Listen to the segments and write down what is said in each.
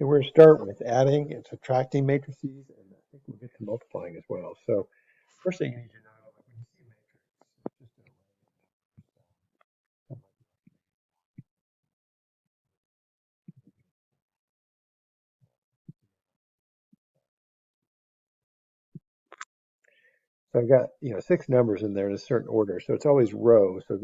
Okay, we're going to start with adding and subtracting matrices, and I think we'll get to multiplying as well. So first thing you need to know, when you see a matrix, it's just an array. So I've got, 6 numbers in there in a certain order, so it's always row. So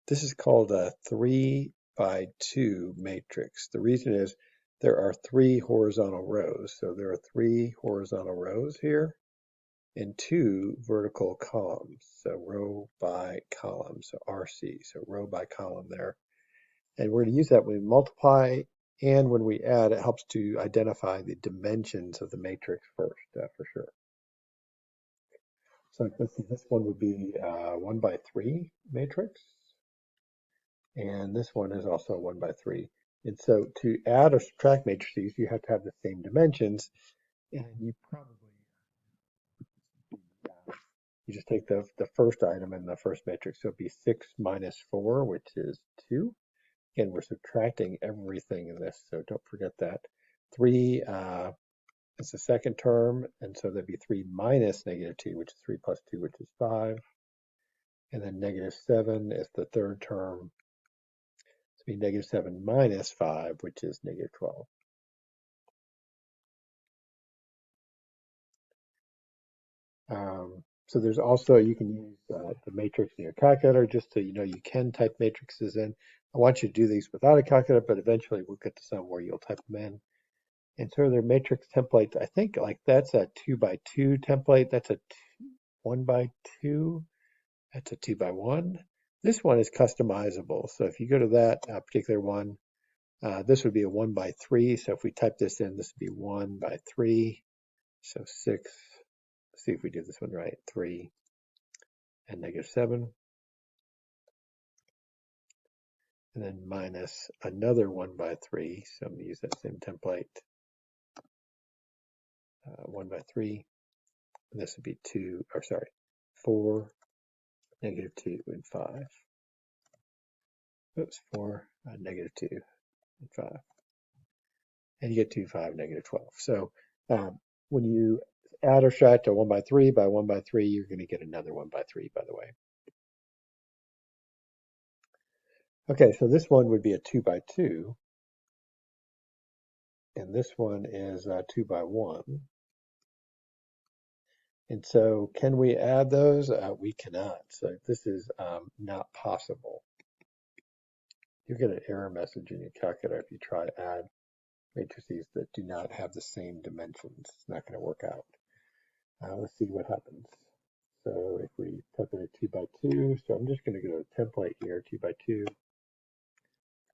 this is called a 3 by 2 matrix. The reason is there are 3 horizontal rows. So there are 3 horizontal rows here and 2 vertical columns. So row by column, so RC, so row by column there. And we're going to use that when we multiply and when we add. It helps to identify the dimensions of the matrix first, for sure. So let's see, this one would be 1 by 3 matrix. And this one is also 1 by 3. And so to add or subtract matrices, you have to have the same dimensions. And you just take the first item in the first matrix. So it'd be 6 minus 4, which is 2. Again, we're subtracting everything in this, so don't forget that. 3 is the second term, and so that'd be 3 minus negative 2, which is 3 plus 2, which is 5. And then negative 7 is the third term. So it'd be negative 7 minus 5, which is negative 12. So there's also, you can use the matrix in your calculator just so you know you can type matrices in. I want you to do these without a calculator, but eventually we'll get to some where you'll type them in. And so their matrix template, I think like that's a 2 by 2 template. That's a 1 by 2. That's a 2 by 1. This one is customizable. So if you go to that particular one, this would be a 1 by 3. So if we type this in, this would be 1 by 3. So 6. Let's see if we do this one right. 3 and negative 7. And then minus another 1 by 3. So I'm going to use that same template. 1 by 3. And this would be 4, negative 2, and 5. Oops, 4, negative 2, and 5. And you get 2, 5, negative 12. So when you add or subtract a 1 by 3 by 1 by 3, you're going to get another 1 by 3, by the way. Okay, so this one would be a 2 by 2. And this one is 2 by 1. And so can we add those? We cannot. So this is not possible. You get an error message in your calculator if you try to add matrices that do not have the same dimensions. It's not going to work out. Let's see what happens. So if we type in a 2 by 2, so I'm just going to go to a template here, 2 by 2,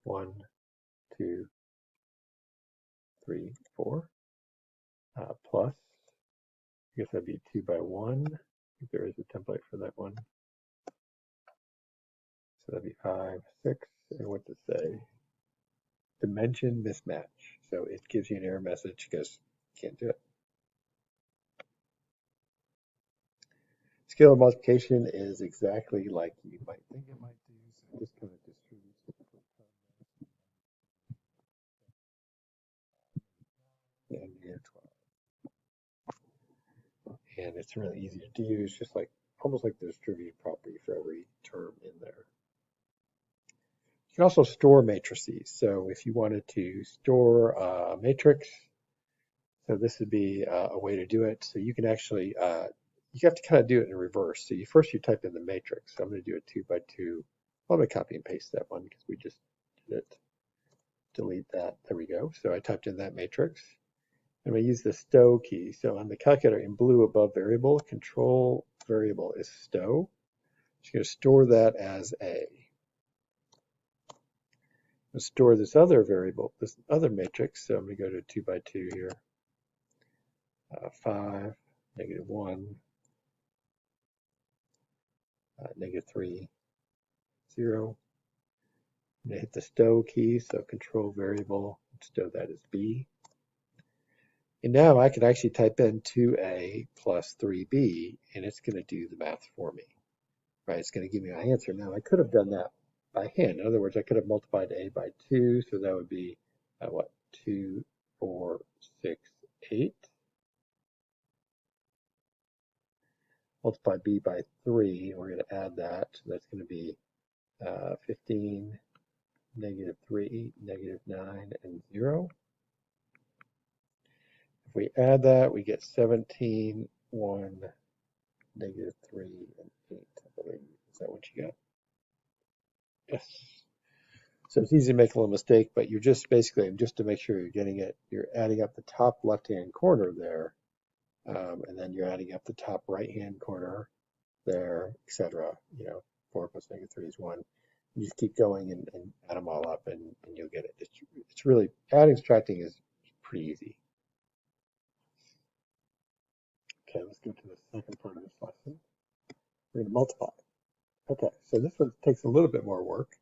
1, 2, 3, 4, plus, I guess that'd be 2 by 1, if there is a template for that one. So that'd be 5, 6, and what to say? Dimension mismatch. So it gives you an error message because you can't do it. Scalar multiplication is exactly like you might think it might do. So it just kind of distributes it and negative 12. And it's really easy to do. It's just like almost like the distributive property for every term in there. You can also store matrices. So if you wanted to store a matrix, so this would be a way to do it. So you can actually, you have to kind of do it in reverse. So first you type in the matrix. So I'm going to do a 2 by 2. I'm going to copy and paste that one because we just did it. Delete that. There we go. So I typed in that matrix. And we use the stow key. So on the calculator in blue above variable, control variable is stow. So you're going to store that as A. Let's store this other variable, this other matrix. So I'm going to go to 2 by 2 here. 5, negative 1, negative 3, 0. I'm going to hit the stow key, so control variable, stow that as B. And now I can actually type in 2A plus 3B, and it's going to do the math for me. Right, it's going to give me my answer. Now, I could have done that by hand. In other words, I could have multiplied A by 2, so that would be, 2, 4, multiply b by 3. We're going to add that. So that's going to be 15, -3, -9, and 0. If we add that, we get 17, 1, -3, and 8, I believe. Is that what you got? Yes. So it's easy to make a little mistake, but you're just basically, just to make sure you're getting it, you're adding up the top left-hand corner there, and then you're adding up the top right-hand corner there, etc. 4 plus -3 is 1. You just keep going and add them all up, and you'll get it. It's really, adding, subtracting is pretty easy. Okay, let's go to the second part of this lesson. We're going to multiply. Okay, so this one takes a little bit more work.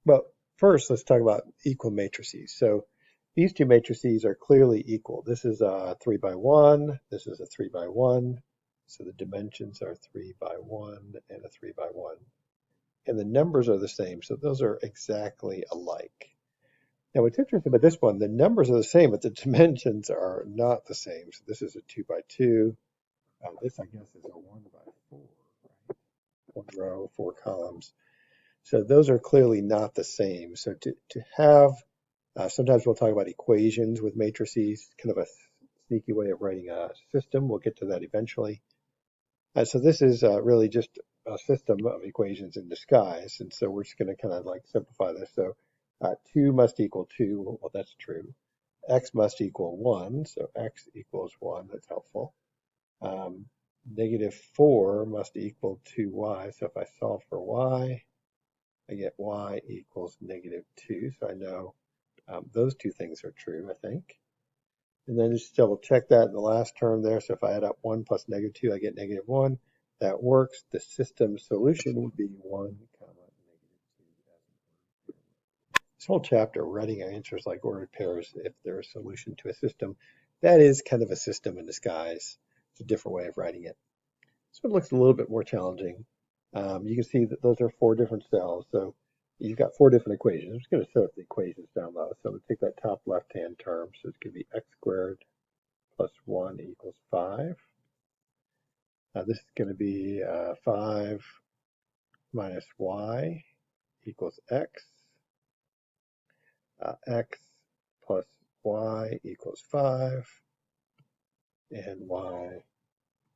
But first, let's talk about equal matrices. So these two matrices are clearly equal. This is a 3 by 1. This is a 3 by 1. So the dimensions are 3 by 1 and a 3 by 1. And the numbers are the same, so those are exactly alike. Now, what's interesting about this one, the numbers are the same, but the dimensions are not the same. So this is a 2 by 2. This, I guess, is a 1 by 4, right? 1 row, 4 columns. So those are clearly not the same. So to have, sometimes we'll talk about equations with matrices, kind of a sneaky way of writing a system. We'll get to that eventually. So this is really just a system of equations in disguise. And so we're just going to kind of like simplify this. So 2 must equal 2. Well, that's true. X must equal 1. So X equals 1. That's helpful. -4 must equal 2y. So if I solve for y, I get y equals -2. So I know those two things are true, I think. And then just double check that in the last term there. So if I add up 1 plus -2, I get -1. That works. The system solution would be 1 comma -2. This whole chapter, writing answers like ordered pairs if they're a solution to a system, that is kind of a system in disguise. It's a different way of writing it. This one looks a little bit more challenging. You can see that those are 4 different cells. So you've got 4 different equations. I'm just going to set up the equations down low. So I'm going to take that top left-hand term. So it's going to be x squared plus 1 equals 5. This is going to be 5 minus y equals x. X plus y equals 5. And y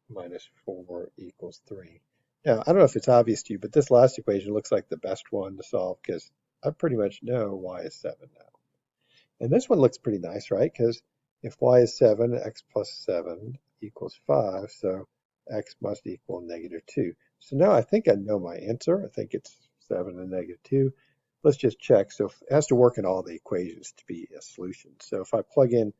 minus 4 equals 3. Now, I don't know if it's obvious to you, but this last equation looks like the best one to solve because I pretty much know y is 7 now. And this one looks pretty nice, right? Because if y is 7, x plus 7 equals 5, so x must equal -2. So now I think I know my answer. I think it's 7 and -2. Let's just check. So it has to work in all the equations to be a solution. So if I plug in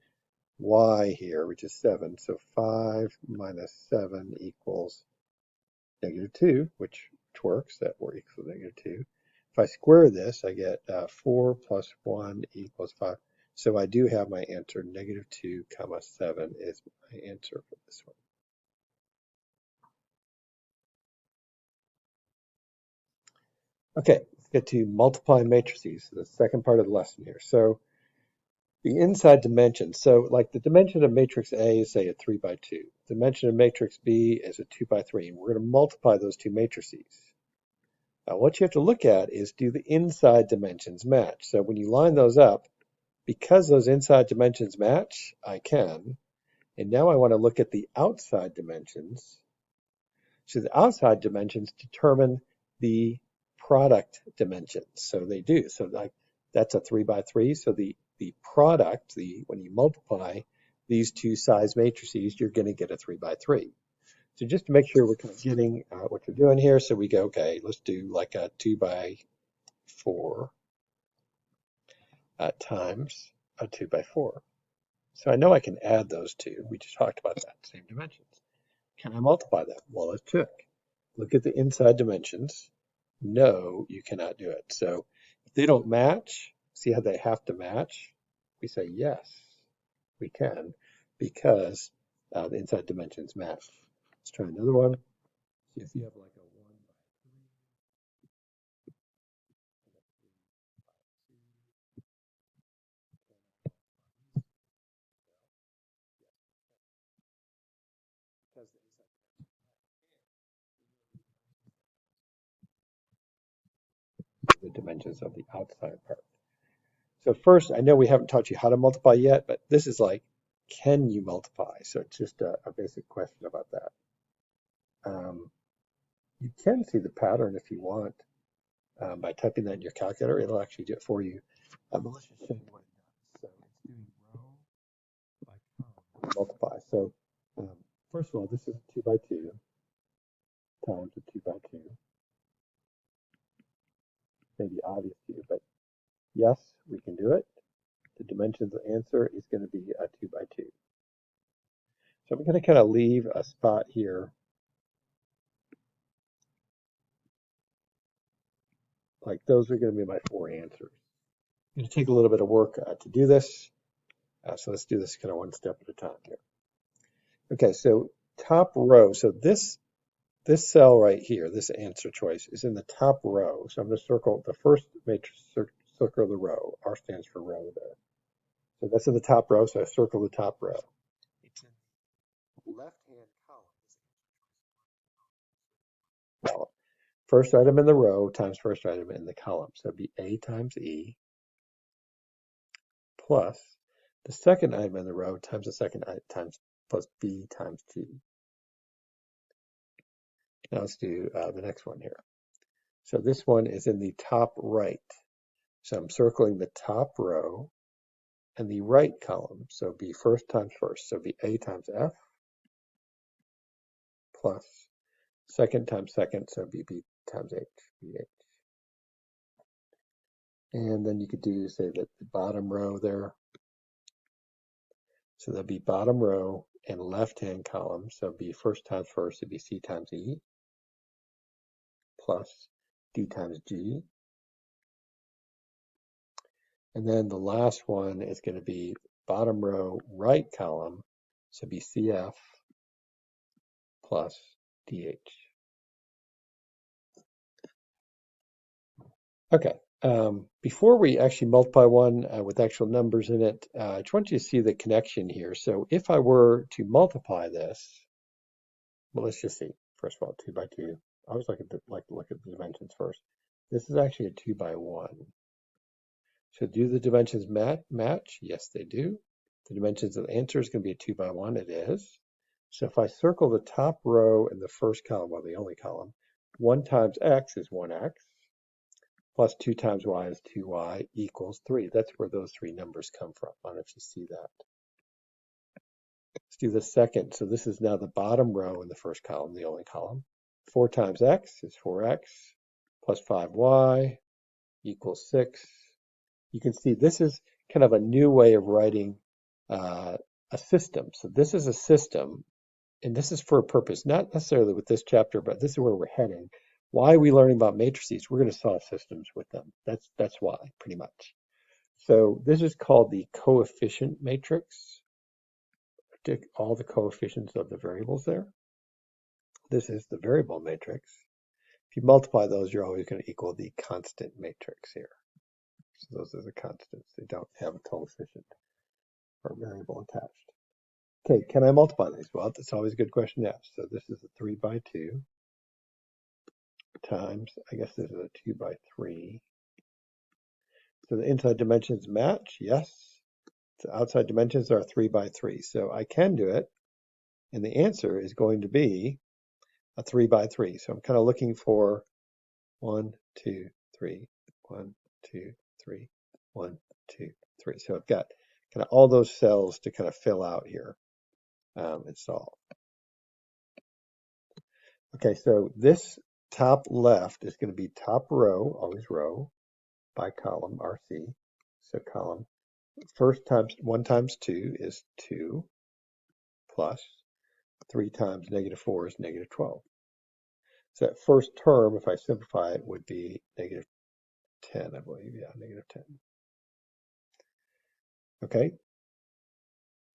y here, which is 7, so 5 minus 7 equals -2, which works. That works equals -2. If I square this, I get 4 plus 1 equals 5. So I do have my answer. -2 comma 7 is my answer for this one. Okay, let's get to multiplying matrices, the second part of the lesson here. So the inside dimensions. So like the dimension of matrix A is, say, a 3 by 2. Dimension of matrix B is a 2 by 3. And we're going to multiply those two matrices. Now, what you have to look at is, do the inside dimensions match? So when you line those up, because those inside dimensions match, I can. And now I want to look at the outside dimensions. So the outside dimensions determine the product dimensions. So they do. So like that's a 3 by 3. So the product, when you multiply these two size matrices, you're going to get a 3 by 3. So just to make sure we're kind of getting what you're doing here, so we go, okay, let's do like a 2 by 4 times a 2 by 4. So I know I can add those two. We just talked about that, same dimensions. Can I multiply them? Well, let's check. Look at the inside dimensions. No, you cannot do it. So if they don't match, see how they have to match? We say yes, we can, because the inside dimensions match. Let's try another one. See if you have like a 1 by 3. dimensions of the outside part. So first, I know we haven't taught you how to multiply yet, but this is like, can you multiply? So it's just a basic question about that. You can see the pattern if you want by typing that in your calculator. It'll actually do it for you. But let's just show you what it does. So it's doing row by column multiply. So first of all, this is 2 by 2 times a 2 by 2. Maybe obvious to you, but yes, we can do it. The dimensions of the answer is going to be a 2 by 2. So I'm going to kind of leave a spot here. Like those are going to be my 4 answers. It's going to take a little bit of work to do this. So let's do this kind of one step at a time here. Okay, so top row. So this cell right here, this answer choice, is in the top row. So I'm going to circle the first matrix, circle the row. R stands for row there. So that's in the top row, so I circle the top row. It's in the left-hand column. First item in the row times first item in the column. So it'd be A times E plus the second item in the row times the second item times plus B times G. Now let's do the next one here. So this one is in the top right. So I'm circling the top row and the right column. So it'd be first times first. So it'd be A times F plus second times second. So it'd be B times H, BH. And then you could do, say, that the bottom row there. So that'd be bottom row and left-hand column. So it'd be first times first, it'd be C times E plus D times G. And then the last one is going to be bottom row, right column. So it'd be CF plus DH. Okay. Before we actually multiply one with actual numbers in it, I just want you to see the connection here. So if I were to multiply this, well, let's just see. First of all, 2 by 2. I always like to look at the dimensions first. This is actually a 2 by 1. So do the dimensions match? Yes, they do. The dimensions of the answer is going to be a 2 by 1. It is. So if I circle the top row in the first column, well, the only column, 1 times x is 1x, plus 2 times y is 2y equals 3. That's where those 3 numbers come from. I don't know if you see that. Let's do the second. So this is now the bottom row in the first column, the only column. 4 times x is 4x, plus 5y equals 6. You can see this is kind of a new way of writing a system. So this is a system, and this is for a purpose, not necessarily with this chapter, but this is where we're heading. Why are we learning about matrices? We're going to solve systems with them. That's why, pretty much. So this is called the coefficient matrix. Take all the coefficients of the variables there. This is the variable matrix. If you multiply those, you're always going to equal the constant matrix here. So those are the constants. They don't have a coefficient or variable attached. Okay, can I multiply these? Well, that's always a good question to ask. So this is a 3 by 2 times, I guess this is a 2 by 3. So the inside dimensions match, yes. The outside dimensions are 3 by 3. So I can do it, and the answer is going to be a 3 by 3. So I'm kind of looking for 1, 2, 3, 1, 2, 3, 1, 2, 3. So I've got kind of all those cells to kind of fill out here and solve. Okay, so this top left is going to be top row, always row, by column, RC. So column, first times 1 times 2 is 2, plus 3 times -4 is -12. So that first term, if I simplify it, would be -10, I believe. Yeah, -10. Okay.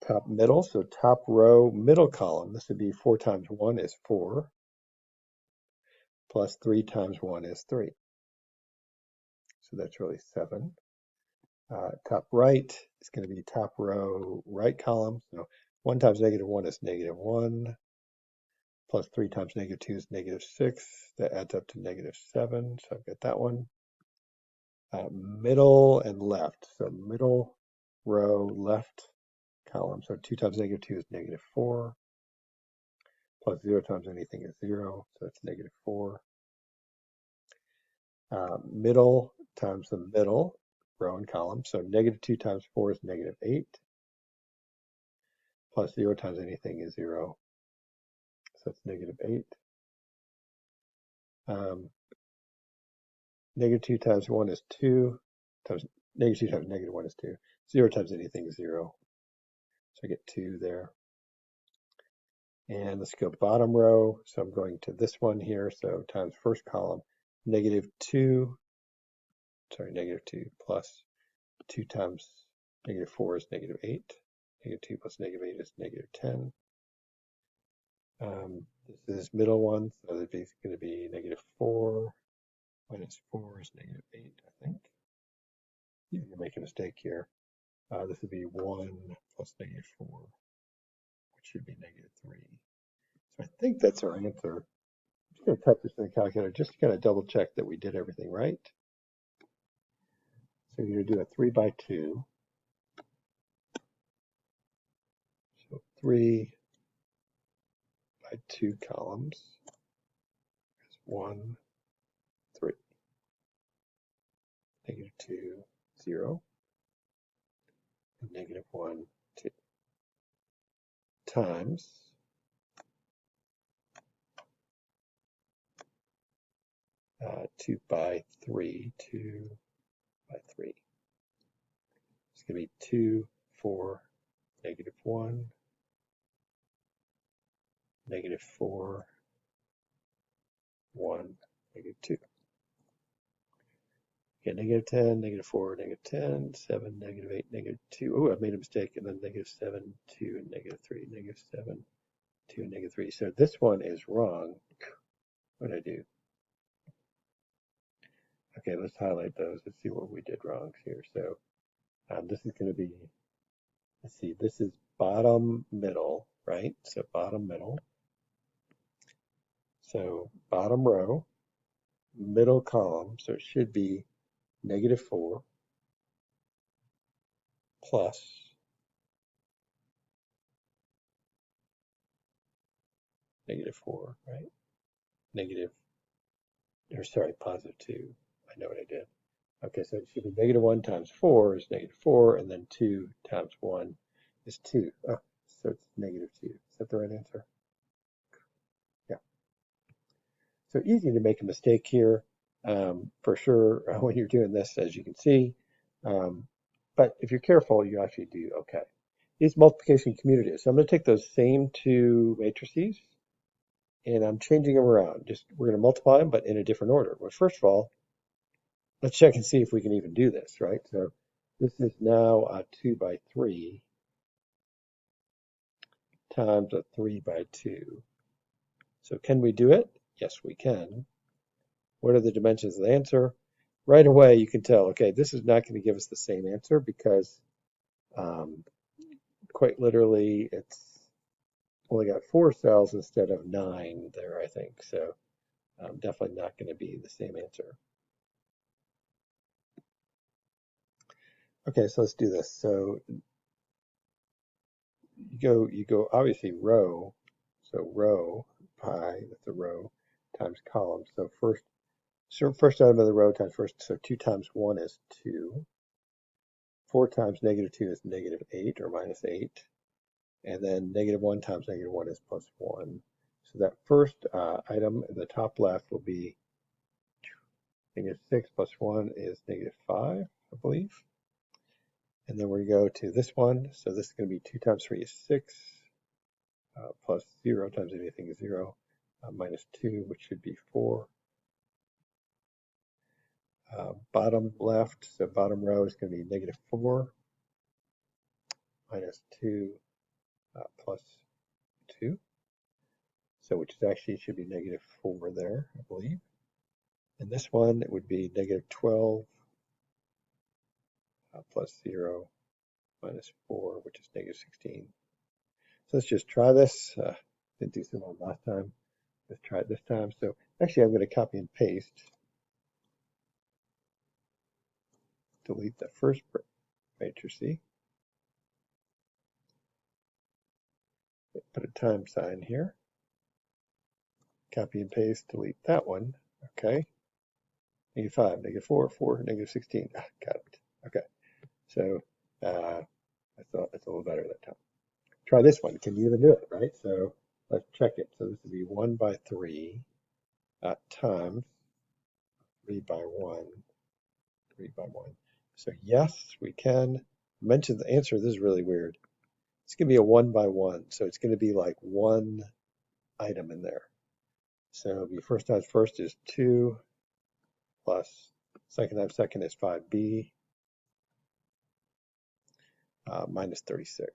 Top middle, so top row, middle column. This would be 4 times 1 is 4, plus 3 times 1 is 3. So that's really 7. Top right is going to be top row, right column. So 1 times -1 is -1, plus 3 times -2 is -6. That adds up to -7. So I've got that one. middle and left. So middle row, left column. So 2 times -2 is -4. Plus 0 times anything is 0. So it's -4. Middle times the middle row and column. So -2 times 4 is -8. Plus 0 times anything is 0. So it's -8. -2 times 1 is 2. Times -2 times -1 is 2. 0 times anything is 0. So I get 2 there. And let's go bottom row. So I'm going to this one here. So times first column, -2. Sorry, -2 plus 2 times -4 is -8. -2 plus -8 is -10. This is middle one, so it's going to be -4 minus 4 is -8, I think. Yeah, you're making a mistake here. This would be 1 plus -4, which should be -3. So I think that's our answer. I'm just going to type this in the calculator just to kind of double check that we did everything right. So you're going to do a 3 by 2. So 3 by 2 columns is 1, 3, -2, 0, and -1, 2 times 2 by 3, 2 by 3. It's going to be 2, 4, -1, -4, 1, -2. Okay, -10, -4, -10, 7, -8, -2. Oh, I made a mistake. And then -7, 2, and -3, -7, 2, and -3. So this one is wrong. What did I do? Okay, let's highlight those. Let's see what we did wrong here. So this is going to be, let's see, this is bottom middle, right? So bottom middle. So bottom row, middle column. So it should be -4 plus -4, right? Negative, or sorry, +2. I know what I did. Okay, so it should be -1 times 4 is -4, and then 2 times 1 is 2. Oh, so it's -2. Is that the right answer? Yeah. So easy to make a mistake here, for sure, when you're doing this, as you can see. But if you're careful, you actually do okay. These multiplication commutatives. So I'm going to take those same two matrices, and I'm changing them around. We're going to multiply them, but in a different order. Well, first of all, let's check and see if we can even do this, right? So this is now a 2 by 3 times a 3 by 2. So can we do it? Yes, we can. What are the dimensions of the answer? Right away, you can tell, okay, this is not going to give us the same answer because quite literally, it's only got 4 cells instead of 9 there, I think. So definitely not going to be the same answer. Okay, so let's do this. So you go obviously row. So row pi, that's a row, times column. So first item of the row times first. So 2 times 1 is 2. 4 times -2 is -8 or -8. And then -1 times -1 is +1. So that first item in the top left will be -6 plus 1 is -5, I believe. And then we go to this one. So this is going to be 2 times 3 is 6, plus 0 times anything is 0, minus 2, which should be 4. Bottom left, so bottom row is going to be -4, minus 2, plus 2. So which is actually should be -4 there, I believe. And this one, it would be -12 plus 0 minus 4, which is -16. So let's just try this. Didn't do so well last time. Let's try it this time. So actually, I'm going to copy and paste delete the first matrix. Put a time sign here. Copy and paste, delete that one. Okay. -5, -4, 4, -16. Ah, got it. Okay. So I thought it's a little better that time. Try this one. Can you even do it, right? So let's check it. So this would be 1 by 3 times 3 by 1, 3 by 1. So yes, we can. Mention the answer. This is really weird. It's going to be a 1 by 1. So it's going to be like one item in there. So it'll be first times first is 2 plus second times second is 5b minus 36.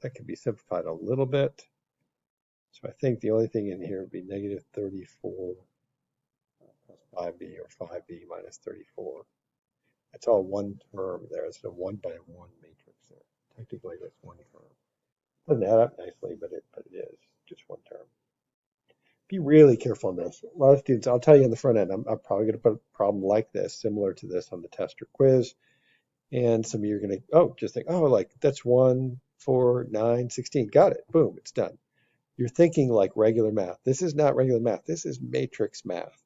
That can be simplified a little bit. So I think the only thing in here would be -34 plus 5b or 5b minus 34. It's all one term there. It's a 1 by 1 matrix there. Technically, that's one term. Doesn't add up nicely, but it is just one term. Be really careful on this. A lot of students, I'll tell you on the front end, I'm probably going to put a problem like this, similar to this on the test or quiz. And some of you are going to, just think, like that's 1, 4, 9, 16. Got it. Boom, it's done. You're thinking like regular math. This is not regular math. This is matrix math.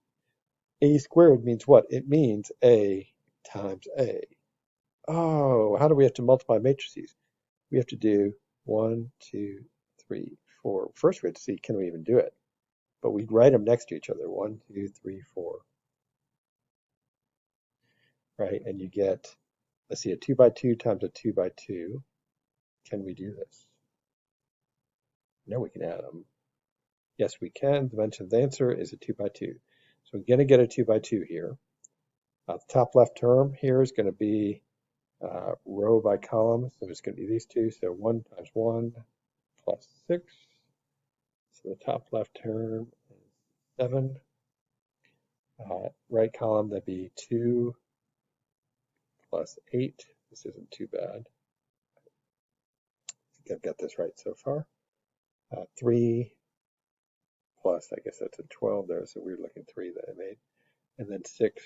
A squared means what? It means A times A. Oh, how do we have to multiply matrices? We have to do 1, 2, 3, 4. First, we have to see, can we even do it? But we write them next to each other. 1, 2, 3, 4. Right? And you get, let's see, a 2 by 2 times a 2 by 2. Can we do this? No, we can add them. Yes, we can. The dimension of the answer is a 2 by 2. So we're going to get a 2 by 2 here. The top left term here is going to be row by column. So it's going to be these two. So 1 times 1 plus 6. So the top left term is 7. Right column, that'd be 2 plus 8. This isn't too bad. I think I've got this right so far. 3 plus, I guess that's a 12. There's a weird looking 3 that I made. And then 6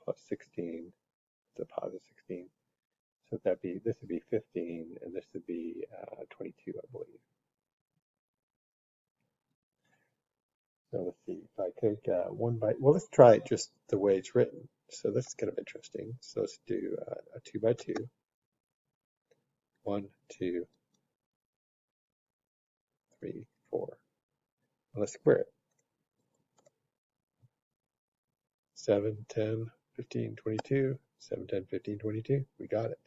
plus 16, it's a positive 16. So this would be 15, and this would be 22, I believe. So let's see, if I take 1 by, well, let's try it just the way it's written. So that's kind of interesting. So let's do a 2 by 2. 1, 2, 3, 4. And let's square it. 7, 10, 15, 22, 7, 10, 15, 22. We got it.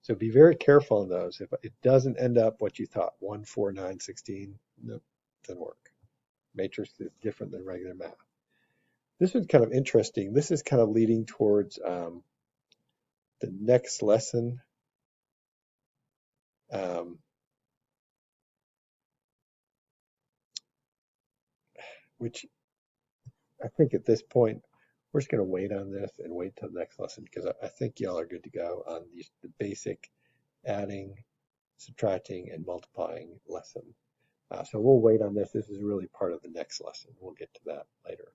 So be very careful on those. If it doesn't end up what you thought, 1, 4, 9, 16, nope, doesn't work. Matrix is different than regular math. This is kind of interesting. This is kind of leading towards the next lesson. Which I think at this point, we're just going to wait on this and wait till the next lesson because I think y'all are good to go on the basic adding, subtracting, and multiplying lesson. So we'll wait on this. This is really part of the next lesson. We'll get to that later.